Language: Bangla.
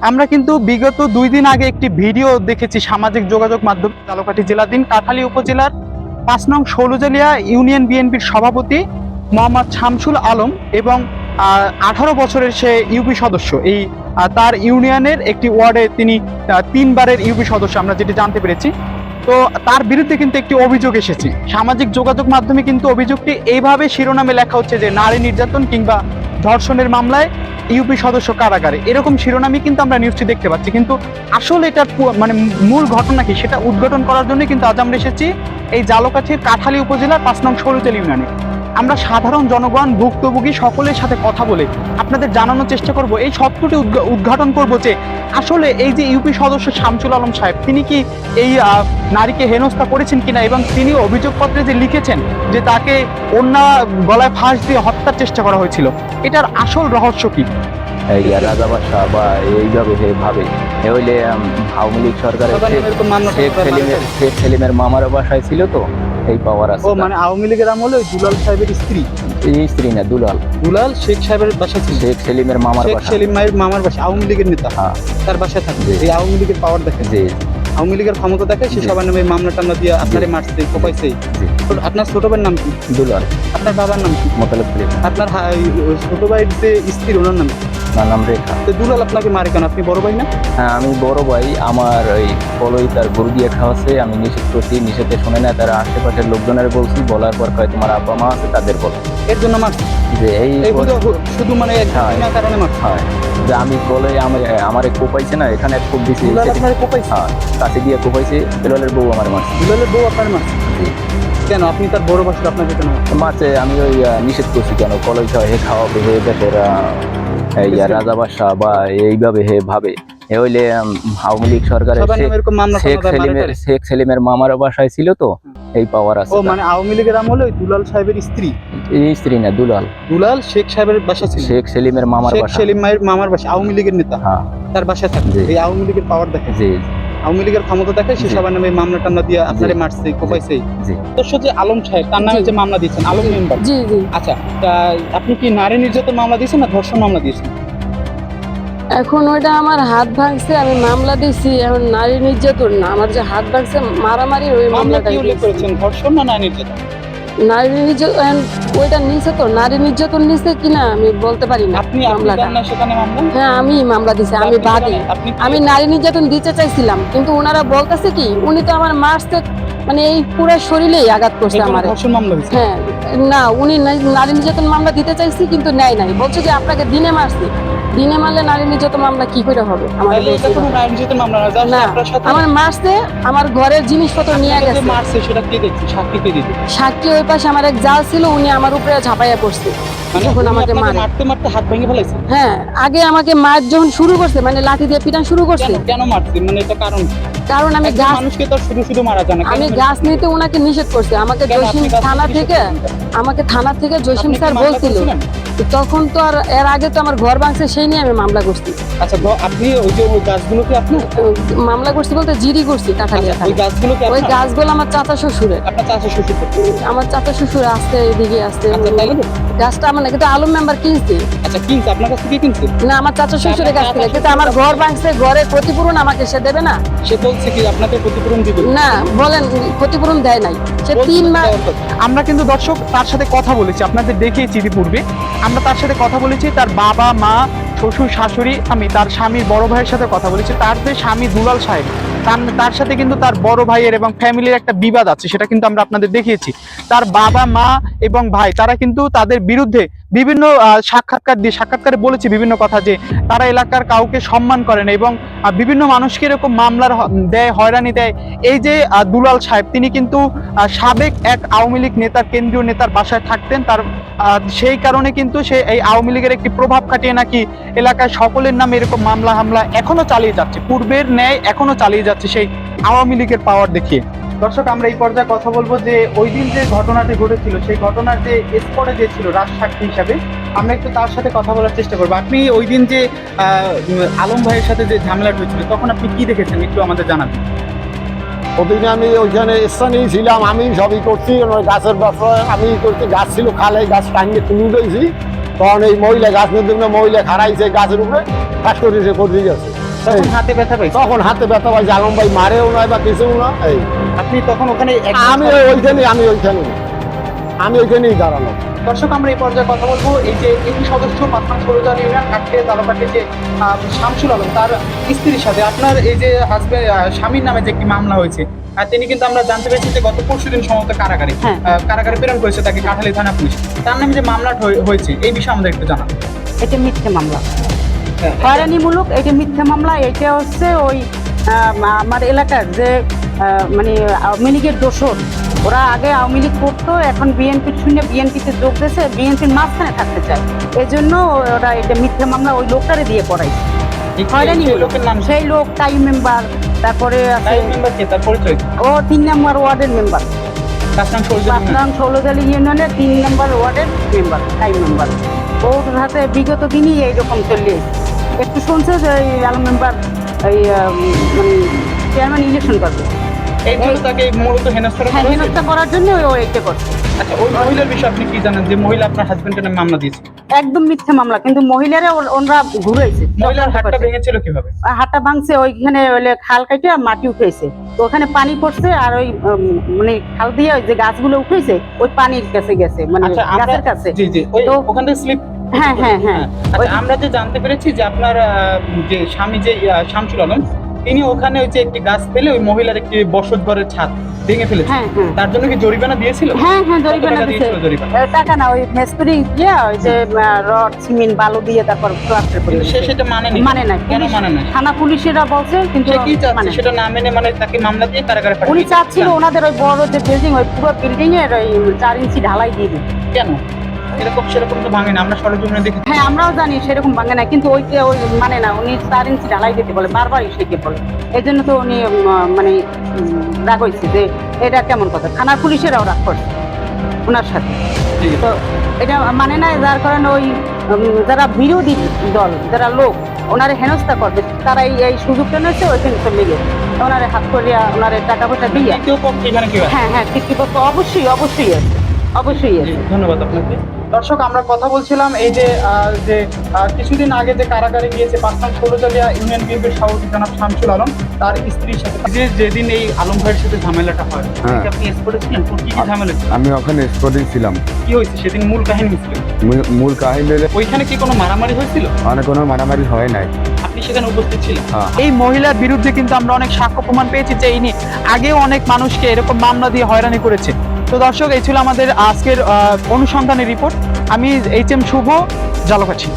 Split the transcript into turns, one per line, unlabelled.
আমরা কিন্তু বিগত 2 দিন আগে একটি ভিডিও দেখেছি সামাজিক যোগাযোগ মাধ্যম ঝালকাঠি জেলাধীন কাঠালী উপজেলার 5 নং ষোলজালিয়া ইউনিয়ন বিএনপির সভাপতি মোহাম্মদ শামসুল আলম এবং 18 বছরের সে ইউপি সদস্য। এই তার ইউনিয়নের একটি ওয়ার্ডে তিনি 3 বারের ইউপি সদস্য, আমরা যেটি জানতে পেরেছি। তো তার বিরুদ্ধে কিন্তু একটি অভিযোগ এসেছে সামাজিক যোগাযোগ মাধ্যমে, কিন্তু অভিযোগটি এইভাবে শিরোনামে লেখা হচ্ছে যে নারী নির্যাতন কিংবা ধর্ষণের মামলায় ইউপি সদস্য কারাগারে, এরকম শিরোনামই কিন্তু আমরা নিউজটি দেখতে পাচ্ছি। কিন্তু আসলে এটার মানে মূল ঘটনা কি সেটা উদ্ঘাটন করার জন্য কিন্তু আজ আমরা এসেছি এই ঝালকাঠির কাঠালী উপজেলার 5 নং ষোলজালিয়া ইউনিয়নে। আমরা সাধারণ জনগণ ভুক্তভোগী সকলের সাথে কথা বলে আপনাদের জানানোর চেষ্টা করব, এই সত্যটি উদ্ঘাটন করব যে আসলে এই যে ইউপি সদস্য শামসুল আলম সাহেব তিনি কি এই নারীকে হেনস্থা করেছেন কিনা, এবং তিনি অভিযোগপত্রে যে লিখেছেন যে তাকে অন্য গলায় ফাঁস দিয়ে হত্যার চেষ্টা করা হয়েছিল, এটার আসল রহস্য কি?
রাজাবাসা বা এইভাবে ভাবে হইলে আওয়ামী লীগ সরকারের শেখ সেলিমের মামার বাসায় ছিল তো এই পাওয়ার আছে।
ও মানে আওয়ামী লীগের আমলে দুলাল সাহেবের স্ত্রী,
এই স্ত্রী না দুলাল
শেখ সাহেবের বাসা ছিল,
শেখ সেলিমের মামার বাসা,
শেখ সেলিম মায়ের মামার বাসা, আওয়ামী লীগের নেতা তার বাসায় থাকে। এই আওয়ামী লীগের পাওয়ার দেখে, আওয়ামী লীগের ক্ষমতা দেখে সে সবার নামে মামলা টামলা দিয়ে আপনারে মারছে কোপাইছে। আপনার ছোট ভাইয়ের নাম কি?
দুলাল।
আপনার বাবার নাম কি?
মোতালেব সেলিম।
আপনার ছোট ভাইয়ের যে স্ত্রী ওনার নাম কি?
নাম রেখা।
তো দুলাল আপনাকে মারে কেন? আপনি বড় ভাই না?
হ্যাঁ আমি বড় ভাই, আমার ওই পলই তার গরু দিয়ে খাওয়াছে, আমি নিষেধ করছি, নিষেধে শুনে না, তারা আশেপাশের লোকজনের বলছি, বলার পর কয় তোমার আব্বা মা আছে তাদের বলো,
এর জন্য মারছে
যে এই
শুধু মানে কারণে মারছে।
হ্যাঁ যে আমি বলে আমার কোপাইছে না, এখানে খুব বেশি কাছে দিয়ে কোপাইছে, দুলালের বউ আমার মারছে।
দুলালের বউ আপনার মারছে? কেন? আপনি তার বড় ভাই, আপনাকে কেন
মারছে? আমি ওই নিষেধ করছি কেন, কলই খাওয়াবে দেশের রাজাবাসা বা এইভাবে ভাবে হইলে আওয়ামী লীগ সরকারের শেখ সেলিমের মামার বাসায় ছিল তো এই পাওয়ার আছে।
ও মানে আওয়ামী লীগের আমলে দুলাল সাহেবের স্ত্রী,
এই স্ত্রী না দুলাল
শেখ সাহেবের বাসা ছিল,
শেখ সেলিমের মামার বাসা,
সেলিম মায়ের মামার বাসা, আওয়ামী লীগের নেতা তার বাসায় থাকে। এই আওয়ামী লীগের পাওয়ার দেখে, আওয়ামী লীগের ক্ষমতা দেখে সে সবার নামে মামলা টামলা দিয়ে আপনারে মারছে কোপাইছে। দর্শক যে আলম সাহেব তার নামে যে মামলা দিয়েছেন আলম মেম্বার, আচ্ছা আপনি কি নারী নির্যাতন মামলা দিয়েছেন না ধর্ষণ মামলা দিয়েছেন?
এখন ওইটা আমার হাত ভাঙছে, আমি মামলা দিয়েছি। এখন নারী নির্যাতন না, আমার যে হাত ভাঙছে মারামারি, ওই মামলাটা
উল্লেখ করেছেন। ধর্ষণ না নারী নির্যাতন?
নারী নির্যাতন ওইটা নিচে তো, নারী নির্যাতন নিচে কিনা আমি বলতে পারি না। মামলাটা হ্যাঁ আমি মামলা দিছি, আমি বাদী। আমি নারী নির্যাতন দিতে চাইছিলাম, কিন্তু ওনারা বলতেছে কি উনি তো আমার মারছে, মানে এই পুরো শরীরেই আঘাত করছে আমার। হ্যাঁ না, উনি নারী নির্যাতন মামলা দিতে চাইছি কিন্তু নেয় নাই, বলছে যে আপনাকে দিনে মারছি। দিনে মারলে নারী নির্যাতন মামলা কি করে হবে? আমার মারছে, আমার ঘরের জিনিসপত্র নিয়ে গেছে। সাক্ষী ওই পাশে আমার এক জাল ছিল, উনি আমার উপরে ঝাঁপাইয়া পড়ছে যখন আমাকে মারতে হাত ভেঙে ফেলাইছে। হ্যাঁ আগে আমাকে মার যখন শুরু করছে, মানে লাঠি দিয়ে পিটান শুরু করছে।
কেন মারছে মানে এটা কারণ আমি মানুষকে তো শুধু মারা যায় না,
আমি গাছ নিতে ওনাকে নিষেধ করছি। আমাকে জসিম থানা থেকে জসিম স্যার বলছিল, তখন তো আর এর আগে তো আমার ঘর ভাঙছে, সেই নিয়ে আমি মামলা করছি।
আচ্ছা আপনি ওই যে ওই গাছগুলো কি আপনি
মামলা করছি বলতে জিডি করছি কাঠালিয়া। ওই গাছগুলো আমার চাচা শ্বশুরের।
আপনার চাচা শ্বশুর?
আমার চাচা শ্বশুর আসছে, এদিকে আসছে। গাছটা আমার না, কিন্তু আলম মেম্বার কিনছে।
আচ্ছা কিনছে আপনার কাছ থেকে? কিনছে না,
আমার চাচা শ্বশুরের কাছ থেকে। কিন্তু আমার ঘর ভাঙছে, ঘরের ক্ষতিপূরণ আমাকে সে দেবে না।
সে বলছে কি আপনাকে ক্ষতিপূরণ দিবে
না, বলেন ক্ষতিপূরণ দেয় নাই সে 3 মাস।
আমরা কিন্তু দর্শক তার সাথে কথা বলেছি, আপনাদের দেখিয়েছি ইতিপূর্বে। আমরা তার সাথে কথা বলেছি, তার বাবা মা শ্বশুর শাশুড়ি, আমি তার স্বামীর বড় ভাইয়ের সাথে কথা বলেছি। তার যে স্বামী দুলাল সাহেব তার সাথে কিন্তু তার বড় ভাইয়ের এবং ফ্যামিলির একটা বিবাদ আছে, সেটা কিন্তু আমরা আপনাদের দেখিয়েছি। তার বাবা মা এবং ভাই তারা কিন্তু তাদের বিরুদ্ধে বিভিন্ন সাক্ষাৎকারে বলেছে বিভিন্ন কথা, যে তারা এলাকার কাউকে সম্মান করে না এবং বিভিন্ন মানুষকে এরকম মামলার দেয়, হয়রানি দেয়। এই যে দুলাল সাহেব তিনি কিন্তু সাবেক এক আওয়ামী লীগ নেতার, কেন্দ্রীয় নেতার বাসায় থাকতেন। তার সেই কারণে কিন্তু সে এই আওয়ামী লীগের একটি প্রভাব খাটিয়ে নাকি এলাকায় সকলের নামে এরকম মামলা হামলা এখনো চালিয়ে যাচ্ছে, পূর্বের ন্যায় এখনো চালিয়ে যাচ্ছে সেই আওয়ামী লীগের পাওয়ার দেখিয়ে। দর্শক আমরা এই পর্যায়ে কথা বলবো যে ওই দিন যে ঘটনাটি ঘটেছিল, সেই ঘটনার যে স্পটে যে ছিল রাজসাক্ষী হিসাবে, আমরা একটু তার সাথে কথা বলার চেষ্টা করবো। আপনি ওই দিন যে আলম ভাইয়ের সাথে যে ঝামেলা হয়েছিল, তখন আপনি কি দেখেছেন একটু আমাদের জানাবেন।
ওদিন আমি ওইখানে স্থানেই ছিলাম, আমি সবই করছি, গাছের ব্যবসা আমি করছি। গাছ ছিল খালে, গাছ টাঙ্গে তুলে দিয়েছি, তখন এই মহিলা গাছ মধ্যে মহিলা খাড়াইছে গাছের উপরে, ফাঁস করে সে পড়ে গেছে।
তখন হাতে ব্যথা পাইছে?
তখন হাতে ব্যথা পাইছে, আলম ভাই মারেও নয় বা কিছুও না। এই
আপনি তখন ওখানে
আমি ওইখানেই দাঁড়ানো।
দর্শক, আমরা এই পর্যায়ে কথা বলবো এই যে একটি সদস্য পাঁচনাং ষোলজাল ইউনিয়ন কাঠখিয়া তালুকাটি যে শামসুল আলম, তার স্ত্রীর সাথে আপনার এই যে হাজবেন্ড স্বামীর নামে যে একটি মামলা হয়েছে, তিনি কিন্তু আমরা জানতে পেরেছি যে গত পরশুদিন সম্ভবত কারাগারে প্রেরণ করেছে তাকে কাঠালী থানা পুলিশ। তার নামে যে মামলাটা হয়েছে এই বিষয়ে আমাদের একটু জানান।
এটা মিথ্যে মামলা, হয়রানিমূলক। এটা মিথ্যে মামলা। এটা হচ্ছে ওই আমার এলাকার যে মানে আওয়ামী লীগের দোসর, ওরা আগে আওয়ামী লীগ করতো, এখন বিএনপির শুনে বিএনপিতে যোগ দিয়েছে, বিএনপির মাঝখানে থাকতে চায়। এই জন্য ওরা এটা মিথ্যে মামলা ওই লোকটারে দিয়ে করাইছে। হয়রানিমূলক। সেই লোক টাইম মেম্বার, তারপরে ও 3 নম্বর ওয়ার্ডের মেম্বার, পাঁচনাং ষোলজাল ইউনিয়নের 3 নম্বর ওয়ার্ডের মেম্বার, টাইম মেম্বার। ওর হাতে বিগত দিনই এইরকম চলে একটু শুনছে যে এই আলম মেম্বার এই মানে চেয়ারম্যান ইলেকশন করবে,
তাকে মূলত
হেনস্থা করার জন্য ও এইটা করছে।
আচ্ছা, ওই মহিলার বিষয়ে আপনি কি জানেন যে মহিলা আপনার হাজবেন্ডের নামে মামলা দিয়েছে?
একদম মিথ্যে মামলা, কিন্তু মহিলারা ওরা ঘুরেছে।
মহিলার হাতটা ভেঙেছিল কিভাবে?
হাতটা ভাঙছে, ওইখানে খাল কেটে মাটি উঠেছে, তো ওখানে পানি পড়ছে, আর ওই মানে খাল দিয়ে ওই যে গাছগুলো উঠেছে ওই পানির কাছে গেছে, মানে গাছের কাছে।
তো ওখান থেকে স্লিপ।
হ্যাঁ হ্যাঁ হ্যাঁ।
আচ্ছা, আমরা যে জানতে পেরেছি যে আপনার যে স্বামী যে শামসুল আলম, তিনি ওখানে ওই যে একটি গাছ ফেলে ওই মহিলার একটি বসত ঘরের ছাদ ভেঙে ফেলেছে। তার জন্য কি জরিমানা দিয়েছিল?
হ্যাঁ হ্যাঁ, জরিমানা দিয়েছিল। টাকা না, ওই মিস্ত্রি দিয়ে ওই যে রড সিমেন্ট বালু দিয়ে তারপর প্লাস্টার করে।
সে সেটা মানে না। কেন মানে না?
থানা পুলিশেরা বলছে, কিন্তু
সেটা না মেনে মানে তাকে মামলা দিয়ে কারাগারে পাঠিয়ে।
উনি চাচ্ছিল ওনাদের ওই বড় যে বিল্ডিং, ওই পুরো বিল্ডিং এর ওই 4 ইঞ্চি ঢালাই দিয়ে দিই।
কেন? সেরকম তো ভাঙে না, আমরা সরজমিনে দেখি।
হ্যাঁ, আমরাও জানি সেরকম ভাঙে না, কিন্তু ওই মানে না, উনি 4 ইঞ্চি ঢালাই দিতে বলে, বারবার এসে বলে। এই জন্য তো উনি মানে রাগ হয়েছে যে এটা কেমন কথা। থানার পুলিশেরাও রাগ করছে ওনার সাথে। তো এটা মানে না, যার কারণে ওই যারা বিরোধী দল, যারা লোক ওনারে হেনস্থা করবে, তারা এই সুযোগটা নিয়েছে, ওইখানে চলে গেছে ওনারে হাত করিয়া, ওনারে টাকা পয়সা দিয়ে। হ্যাঁ হ্যাঁ, কৃতপক্ষ অবশ্যই অবশ্যই আছে, অবশ্যই আছে।
ধন্যবাদ আপনাকে। দর্শক, আমরা কথা বলছিলাম এই যে কিছুদিন আগে যে কারাগারে গিয়েছে পাঁচনাং ষোলজালিয়া ইউনিয়ন বিএনপির সভাপতি জনাব শামসুল আলম, তার স্ত্রীর সাথে যেদিন এই আলম ভাইয়ের সাথে ঝামেলাটা হয়, আপনি স্পটে ছিলেন? কি ঝামেলা?
আমি ওখানে স্পটে ছিলাম।
কি হয়েছে সেদিন? মূল কাহিনী ছিল।
মূল কাহিনী
ওইখানে কি কোনো মারামারি হয়েছিল?
কোনো মারামারি হয় নাই।
আপনি সেখানে উপস্থিত ছিলেন? এই মহিলার বিরুদ্ধে কিন্তু আমরা অনেক সাক্ষ্য প্রমাণ পেয়েছি যে ইনি আগেও অনেক মানুষকে এরকম মামলা দিয়ে হয়রানি করেছে। তো দর্শক, এই ছিল আমাদের আজকের অনুসন্ধানের রিপোর্ট। আমি HM শুভ, ঝালকাঠি।